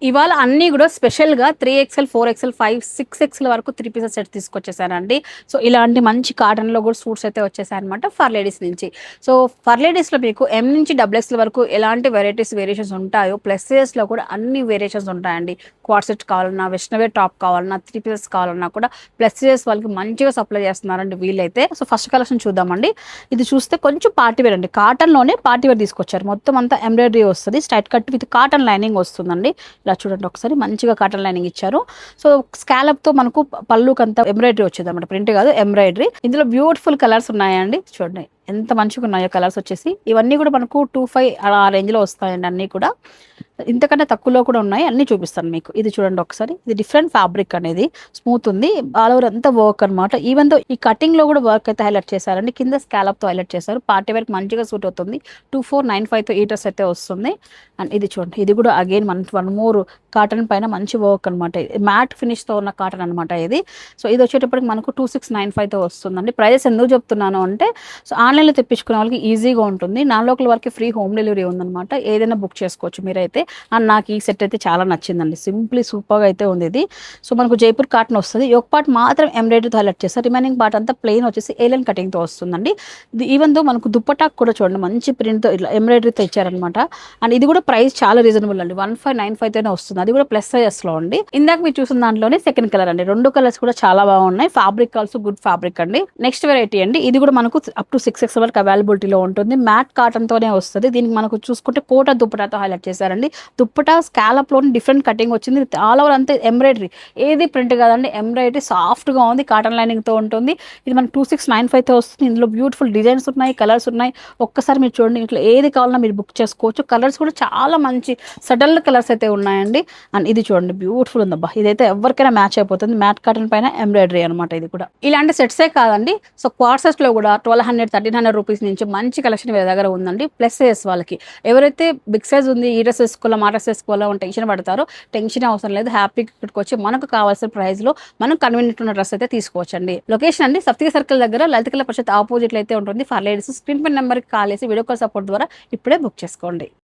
ఇవాళ అన్నీ గూడా స్పెషల్‌గా 3XL, 4XL, 5, 6XL వరకు 3 పీసెస్ సెట్ తీసుకొచ్చేసానండి. సో, ఇలాంటి మంచి కాటన్‌లో గూడా సూట్స్ అయితే వచ్చేసాయన్నమాట ఫర్ లేడీస్ నుంచి. సో, ఫర్ లేడీస్‌లో మీకు ఎం నుంచి డబుల్ ఎక్స్‌ఎల్ వరకు ఎలాంటి వేరియేషన్స్ ఉంటాయో, ప్లస్ సైజెస్‌లో కూడా అన్ని వేరియేషన్స్ ఉంటాయండి. క్వాడ్ సెట్ కావాలన్నా, వెస్టర్న్ వేర్ టాప్ కావాలన్నా, 3 పీసెస్ కావాలన్నా కూడా ప్లస్ సైజెస్ వాళ్ళకి మంచిగా సప్లై చేస్తున్నారండి వీళ్ళైతే. సో, ఫస్ట్ కలెక్షన్ చూద్దామండి. ఇది చూస్తే కొంచెం పార్టీ వేర్ అండి. కాటన్‌లోనే పార్టీ వేర్ తీసుకొచ్చారు. మొత్తం అంతా ఎంబ్రాయిడరీ వస్తది. Straight cut with cotton lining వస్తుందండి. ఇలా చూడండి ఒకసారి మంచిగా కాటన్ లైనింగ్ ఇచ్చారు. సో స్కాలప్ తో మనకు పళ్ళుకంతా ఎంబ్రాయిడరీ వచ్చేది అనమాట. ప్రింట్ కాదు ఎంబ్రాయిడరీ. ఇందులో బ్యూటిఫుల్ కలర్స్ ఉన్నాయండి. చూడండి ఎంత మంచిగా ఉన్నాయో కలర్స్ వచ్చేసి. ఇవన్నీ కూడా మనకు 25 ఆ రేంజ్ లో వస్తాయండి అన్నీ కూడా. ఇంతకన్నా తక్కువలో కూడా ఉన్నాయి. అన్ని చూపిస్తాను మీకు. ఇది చూడండి ఒకసారి. ఇది డిఫరెంట్ ఫ్యాబ్రిక్ అనేది స్మూత్ ఉంది. ఆల్ ఓవర్ అంతా వర్క్ అనమాట. ఈవెన్ దో ఈ కటింగ్ లో కూడా వర్క్ అయితే హైలైట్ చేశారండి. కింద స్కాలప్ తో హైలైట్ చేశారు. పార్టీ వేర్ మంచిగా సూట్ అవుతుంది. 2495 తో ఈ డ్రెస్ అయితే వస్తుంది. అండ్ ఇది చూడండి. ఇది కూడా అగైన్ వన్ మోర్ కాటన్ పైన మంచి వర్క్ అనమాట. మ్యాట్ ఫినిష్ తో ఉన్న కాటన్ అనమాట ఇది. సో ఇది వచ్చేటప్పటికి మనకు 2695 తో వస్తుందండి. ప్రైజెస్ ఎందుకు చెప్తున్నాను అంటే సో ఆన్లైన్లో తెప్పించుకునే వాళ్ళకి ఈజీగా ఉంటుంది. నా లోకల్ వరకు ఫ్రీ హోమ్ డెలివరీ ఉందన్నమాట. ఏదైనా బుక్ చేసుకోవచ్చు మీరైతే. అండ్ నాకు ఈ సెట్ అయితే చాలా నచ్చిందండి. సింప్లీ సూపర్గా అయితే ఉంది ఇది. సో మనకు జైపూర్ కాటన్ వస్తుంది. ఒక పార్ట్ మాత్రం ఎంబ్రాయిడరీతో హైలైట్ చేస్తారు. రిమైనింగ్ పార్ట్ అంతా ప్లెయిన్ వచ్చేసి ఏలియన్ కటింగ్తో వస్తుందండి. ఇది ఈవెన్ దో మనకు దుప్పటాక్ కూడా చూడండి మంచి ప్రింట్తో ఇట్లా ఎంబ్రాయిడరీతో ఇచ్చారనమాట. అండ్ ఇది కూడా ప్రైస్ చాలా రీజనబుల్ అండి. 1595 తోనే వస్తుంది. అది కూడా ప్లస్ సైజెస్ లో అండి. ఇందాక మీరు చూసిన దాంట్లోనే సెకండ్ కలర్ అండి. రెండు కలర్స్ కూడా చాలా బాగున్నాయి. ఫ్యాబ్రిక్ ఆల్సో గుడ్ ఫ్యాబ్రిక్ అండి. నెక్స్ట్ వెరైటీ అండి. ఇది కూడా మనకు అప్ టు 6X వరకు అవైలబిలిటీలో ఉంటుంది. మ్యాట్ కాటన్ తోనే వస్తుంది. దీనికి మనకు చూసుకుంటే కోట దుప్పటాతో హైలైట్ చేశారండి. దుప్పటా స్కాలప్ లోని డిఫరెంట్ కటింగ్ వచ్చింది. ఆల్ ఓవర్ అంతే ఎంబ్రాయిడరీ. ఏది ప్రింట్ కాదండి. ఎంబ్రాయిడరీ సాఫ్ట్ గా ఉంది. కాటన్ లైనింగ్ తో ఉంటుంది. ఇది మనకు 2695 తో వస్తుంది. ఇందులో బ్యూటిఫుల్ డిజైన్స్ ఉన్నాయి, కలర్స్ ఉన్నాయి. ఒక్కసారి మీరు చూడండి. ఇట్లా ఏది కావాలన్నా మీరు బుక్ చేసుకోవచ్చు. కలర్స్ కూడా చాలా మంచి సటల్ కలర్స్ అయితే ఉన్నాయండి. అండ్ ఇది చూడండి బ్యూటిఫుల్ ఉందబ్బా. ఇదైతే ఎవరికైనా మ్యాచ్ అయిపోతుంది. మ్యాట్ కాటన్ పైన ఎంబ్రాయిడరీ అనమాట. ఇది కూడా ఇలాంటి సెట్సే కాదండి. సో క్వాడ్ సెట్స్ లో కూడా 1200 1300 రూపీస్ నుంచి మంచి కలెక్షన్ వీళ్ళ దగ్గర ఉందండి. ప్లస్ సైజ్ వాళ్ళకి ఎవరైతే బిగ్ సైజ్ ఉంది ఈ డ్రెస్ వేసుకోవాలా మా డ్రెస్ వేసుకోవాలా అని టెన్షన్ పడతారో టెన్షన్ అవసరం లేదు. హ్యాపీగా ఇక్కడికి వచ్చి మనకు కావాల్సిన ప్రైస్ లో మనం కన్వీనియంట్ ఉన్న డ్రెస్ అయితే తీసుకోవచ్చండి. లొకేషన్ అండి సప్తగిరి సర్కిల్ దగ్గర లలిత కళా పరిషత్ ఆపోజిట్ అయితే ఉంటుంది. ఫర్ లేడీస్ స్క్రీన్ పై నెంబర్కి కాల్ చేసి వీడియో కాల్ సపోర్ట్ ద్వారా ఇప్పుడే బుక్ చేసుకోండి.